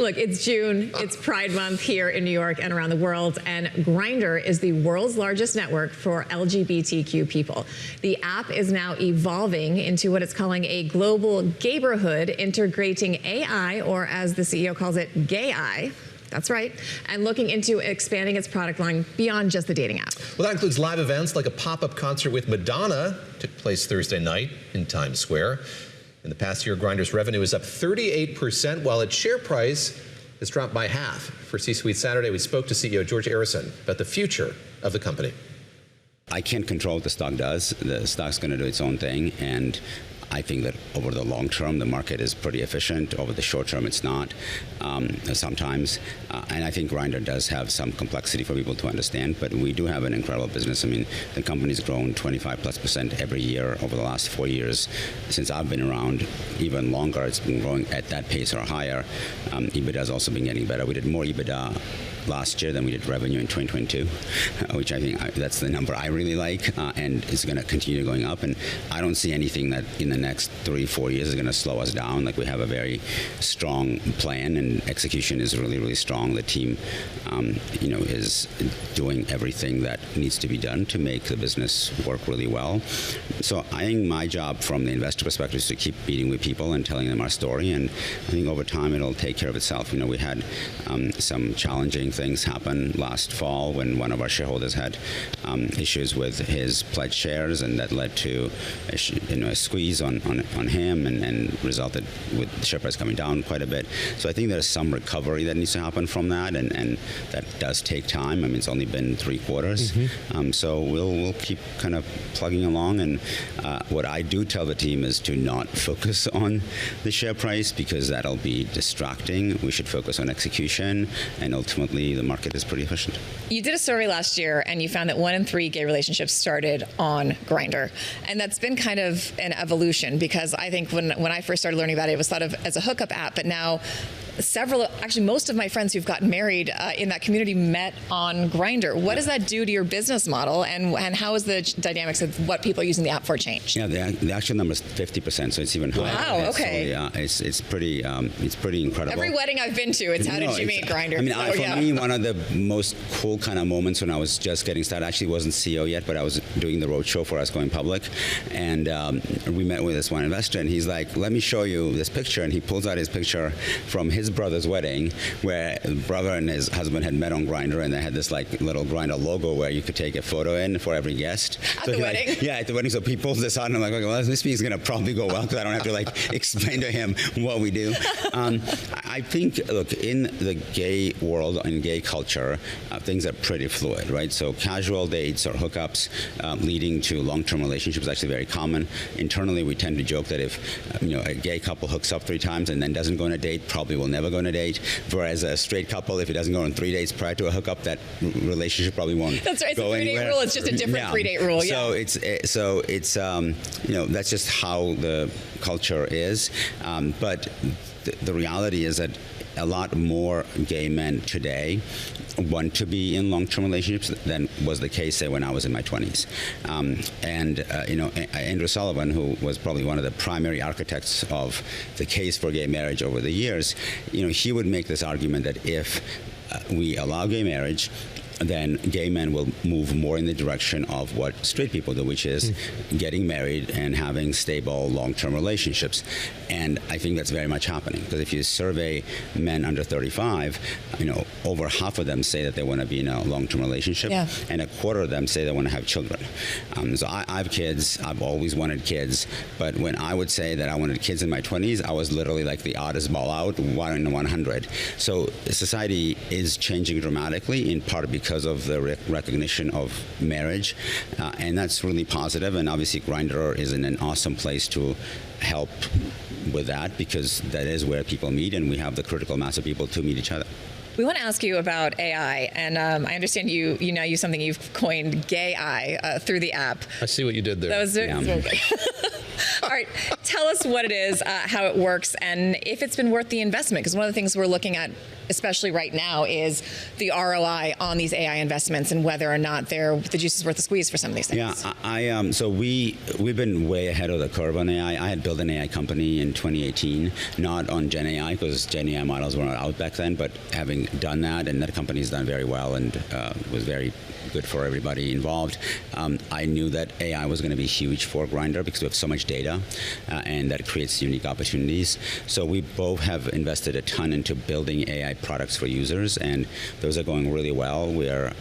Look, it's June, it's Pride Month here in New York and around the world, and Grindr is the world's largest network for LGBTQ people. The app is now evolving into what it's calling a global gayborhood, integrating AI, or as the CEO calls it, gay-I. That's right, and looking into expanding its product line beyond just the dating app. Well, that includes live events like a pop-up concert with Madonna, took place Thursday night in Times Square. In the past year, Grindr's revenue is up 38%, while its share price has dropped by half. For C-Suite Saturday, we spoke to CEO George Arison about the future of the company. I can't control what the stock does. The stock's going to do its own thing, and I think that over the long term, the market is pretty efficient. Over the short term, it's not sometimes. And I think Grindr does have some complexity for people to understand, but we do have an incredible business. I mean, the company's grown 25+% every year over the last 4 years. Since I've been around, even longer, it's been growing at that pace or higher. EBITDA has also been getting better. We did more EBITDA last year than we did revenue in 2022, which I think that's the number I really like, and it's going to continue going up. And I don't see anything that in the next 3-4 years is going to slow us down. Like, we have a very strong plan, and execution is really, really strong. The team, is doing everything that needs to be done to make the business work really well. So I think my job from the investor perspective is to keep meeting with people and telling them our story, and I think over time it'll take care of itself. We had some challenging things happen last fall when one of our shareholders had issues with his pledged shares, and that led to a squeeze on him and resulted with the share price coming down quite a bit. So I think there's some recovery that needs to happen from that, and that does take time. I mean, it's only been 3 quarters. So we'll keep kind of plugging along, and what I do tell the team is to not focus on the share price, because that'll be distracting. We should focus on execution, and ultimately the market is pretty efficient. You did a survey last year, and you found that 1 in 3 gay relationships started on Grindr, and that's been kind of an evolution, because I think when I first started learning about it, it was thought of as a hookup app, but now most of my friends who've gotten married in that community met on Grindr. What does that do to your business model, and how is the dynamics of what people are using the app for change? Yeah, the actual number is 50%, so it's even higher. Wow, okay. So, it's pretty incredible. Every wedding I've been to, it's how did you meet Grindr? I mean, for me, one of the most cool kind of moments when I was just getting started, I actually wasn't CEO yet, but I was doing the roadshow for us going public, and we met with this one investor, and he's like, let me show you this picture, and he pulls out his picture from his brother's wedding, where the brother and his husband had met on Grindr, and they had this little Grindr logo where you could take a photo in for every guest. At the wedding? At the wedding. So he pulls this out, and I'm like, okay, well, this means it's going to probably go well, because I don't have to explain to him what we do. I think, look, in the gay world and gay culture, things are pretty fluid, right? So casual dates or hookups leading to long-term relationships is actually very common. Internally, we tend to joke that if a gay couple hooks up 3 times and then doesn't go on a date, probably will never go on a date. Whereas a straight couple, if it doesn't go on 3 dates prior to a hookup, that relationship probably won't. That's right. Go it's a 3-date rule. It's just a different 3-date rule. Yeah. So it's that's just how the culture is. But the reality is that a lot more gay men today want to be in long-term relationships than was the case, say, when I was in my 20s. Andrew Sullivan, who was probably one of the primary architects of the case for gay marriage over the years, he would make this argument that if we allow gay marriage, then gay men will move more in the direction of what straight people do, which is getting married and having stable long-term relationships. And I think that's very much happening, because if you survey men under 35, over half of them say that they want to be in a long-term relationship, and a quarter of them say they want to have children. So I have kids. I've always wanted kids, but when I would say that I wanted kids in my 20s, I was literally like the oddest ball out, 1 in 100. So society is changing dramatically, in part because of the recognition of marriage, and that's really positive. And obviously Grindr is in an awesome place to help with that, because that is where people meet, and we have the critical mass of people to meet each other. We want to ask you about AI, and I understand you now use something you've coined, gay-I, through the app. I see what you did there. That was very good. All right, tell us what it is, how it works, and if it's been worth the investment. Because one of the things we're looking at, especially right now, is the ROI on these AI investments and whether or not the juice is worth the squeeze for some of these things. Yeah, so we've been way ahead of the curve on AI. I had built an AI company in 2018, not on Gen AI, because Gen AI models were not out back then, but having done that, and that company's done very well and was very good for everybody involved. I knew that AI was going to be huge for Grindr because we have so much data, and that creates unique opportunities. So we both have invested a ton into building AI products for users, and those are going really well. We are,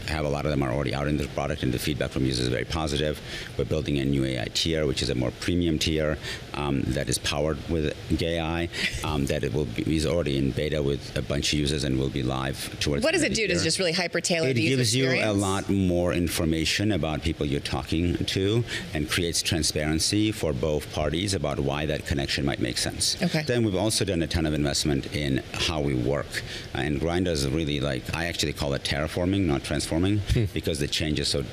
have a lot of them are already out in the product, and the feedback from users is very positive. We're building a new AI tier, which is a more premium tier that is powered with AI. That is already in beta with a bunch of users and will be live towards. What does it do? Does it just really hyper tailor the user experience? It gives you a lot more information about people you're talking to, and creates transparency for both parties about why that connection might make sense. Okay. Then we've also done a ton of investment in how we work, and Grindr is really I actually call it terraforming, not transforming, because the change is so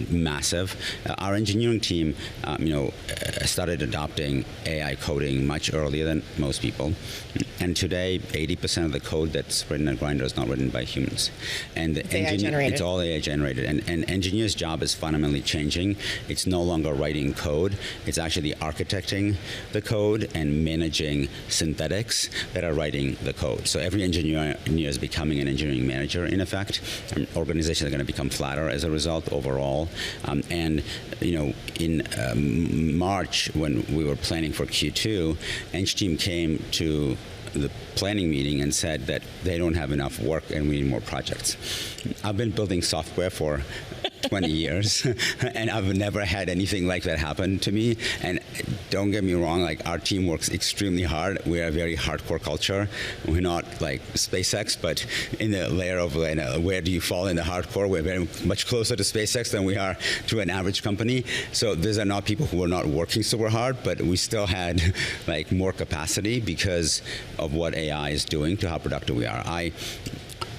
massive. Our engineering team, started adopting AI coding much earlier than most people, and today 80% of the code that's written at Grindr is not written by humans, and it's all AI generated. And engineers' job is fundamentally changing. It's no longer writing code; it's actually architecting the code and managing synthetics that are writing the code. So every engineer is becoming an engineering manager in effect. Organizations are going to become flatter as a result overall. In March, when we were planning for Q2, Eng team came to the planning meeting and said that they don't have enough work and we need more projects. I've been building software for 20 years, and I've never had anything like that happen to me. And don't get me wrong, our team works extremely hard. We're a very hardcore culture. We're not like SpaceX, but in the layer of where do you fall in the hardcore, we're very much closer to SpaceX than we are to an average company. So these are not people who are not working super hard, but we still had more capacity because of what AI is doing to how productive we are.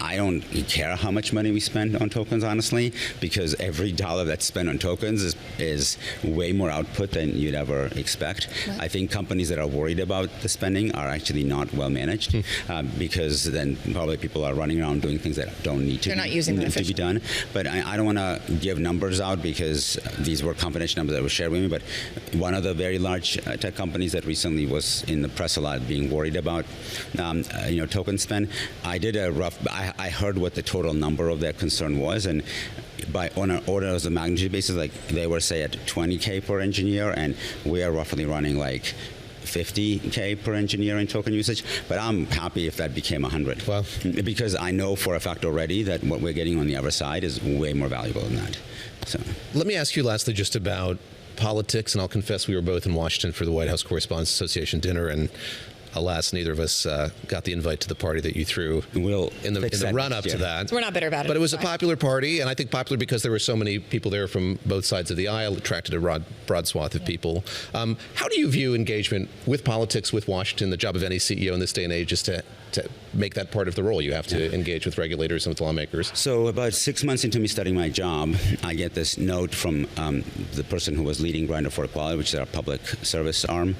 I don't care how much money we spend on tokens, honestly, because every dollar that's spent on tokens is way more output than you'd ever expect. Right. I think companies that are worried about the spending are actually not well managed, because then probably people are running around doing things that don't need to be done. But I don't want to give numbers out because these were confidential numbers that were shared with me. But one of the very large tech companies that recently was in the press a lot being worried about token spend, I heard what the total number of their concern was, and on an order of magnitude basis, they were say at 20K per engineer, and we are roughly running 50K per engineer in token usage, but I'm happy if that became 100. Wow. Because I know for a fact already that what we're getting on the other side is way more valuable than that. So let me ask you lastly just about politics, and I'll confess we were both in Washington for the White House Correspondents Association dinner, and alas, neither of us got the invite to the party that you threw in the run-up to that. So we're not bitter about it. But it was a popular party, and I think popular because there were so many people there from both sides of the aisle, attracted a broad swath of people. How do you view engagement with politics, with Washington? The job of any CEO in this day and age is to make that part of the role. You have to engage with regulators and with lawmakers. So about 6 months into me starting my job, I get this note from the person who was leading Grindr for Equality, which is our public service arm,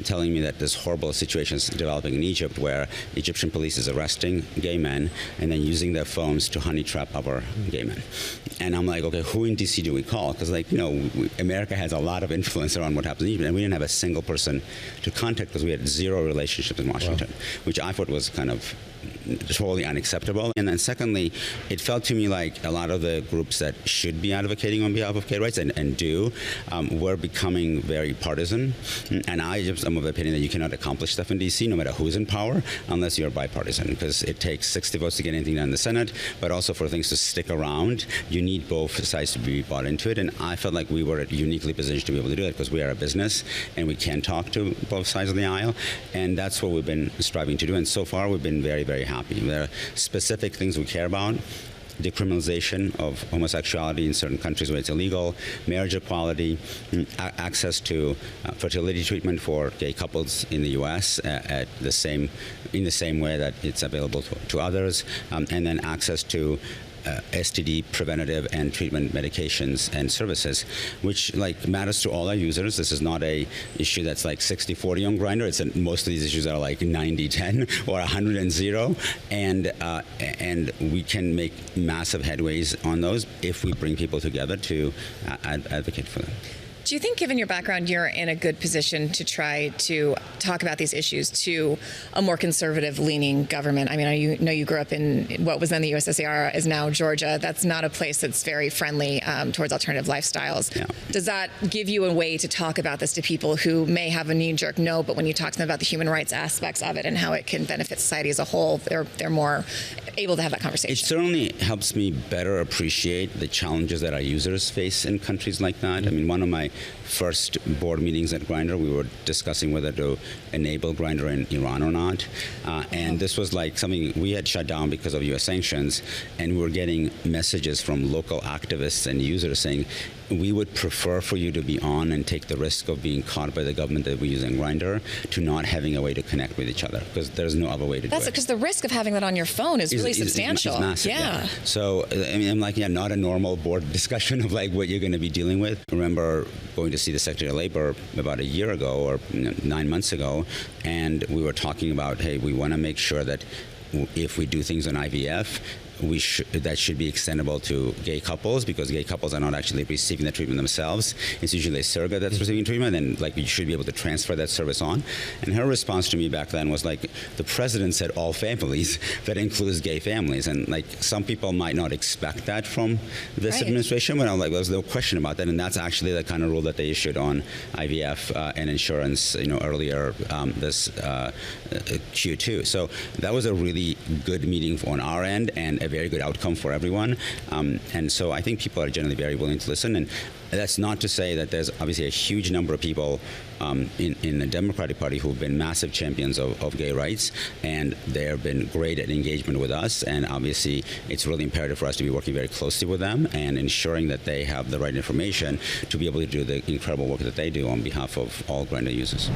telling me that this horrible situation is developing in Egypt where Egyptian police is arresting gay men and then using their phones to honey trap other gay men. And I'm like, okay, who in DC do we call? Because America has a lot of influence around what happens in Egypt, and we didn't have a single person to contact because we had zero relationships in Washington, which I thought was kind of totally unacceptable. And then secondly, it felt to me like a lot of the groups that should be advocating on behalf of gay rights and do were becoming very partisan. And I am of the opinion that you cannot accomplish stuff in DC, no matter who's in power, unless you're bipartisan, because it takes 60 votes to get anything done in the Senate, but also for things to stick around, you need both sides to be bought into it. And I felt like we were uniquely positioned to be able to do it because we are a business and we can talk to both sides of the aisle. And that's what we've been striving to do. And so far, we've been very, very happy. There are specific things we care about: decriminalization of homosexuality in certain countries where it's illegal, marriage equality, access to fertility treatment for gay couples in the U.S. In the same way that it's available to others, and then access to STD preventative and treatment medications and services, which like matters to all our users. This is not a issue that's like 60-40 on Grindr. It's most of these issues are like 90-10 or 100-0, and we can make massive headways on those if we bring people together to advocate for them. Do you think, given your background, you're in a good position to try to talk about these issues to a more conservative-leaning government? I mean, I know you grew up in what was then the USSR, is now Georgia. That's not a place that's very friendly towards alternative lifestyles. Yeah. Does that give you a way to talk about this to people who may have a knee-jerk no, but when you talk to them about the human rights aspects of it and how it can benefit society as a whole, they're more able to have that conversation? It certainly helps me better appreciate the challenges that our users face in countries like that. I mean, one of my first board meetings at Grindr, we were discussing whether to enable Grindr in Iran or not. And this was like something we had shut down because of U.S. sanctions, and we were getting messages from local activists and users saying, we would prefer for you to be on and take the risk of being caught by the government that we're using Grindr to not having a way to connect with each other, because there's no other way to do it. That's because the risk of having that on your phone is really substantial. Is massive, yeah. So, I mean, I'm like, yeah, not a normal board discussion of like what you're going to be dealing with. I remember going to see the Secretary of Labor about a year ago or 9 months ago, and we were talking about, hey, we want to make sure that if we do things on IVF, that should be extendable to gay couples, because gay couples are not actually receiving the treatment themselves. It's usually a surrogate that's receiving treatment, and like you should be able to transfer that service on. And her response to me back then was like, the president said all families, that includes gay families. And like some people might not expect that from this administration, but I'm like, there's no question about that. And that's actually the kind of rule that they issued on IVF and insurance, earlier this Q2. So that was a really good meeting on our end, and a very good outcome for everyone. And so I think people are generally very willing to listen. And that's not to say that there's obviously a huge number of people in the Democratic Party who've been massive champions of gay rights, and they have been great at engagement with us. And obviously, it's really imperative for us to be working very closely with them and ensuring that they have the right information to be able to do the incredible work that they do on behalf of all Grindr users.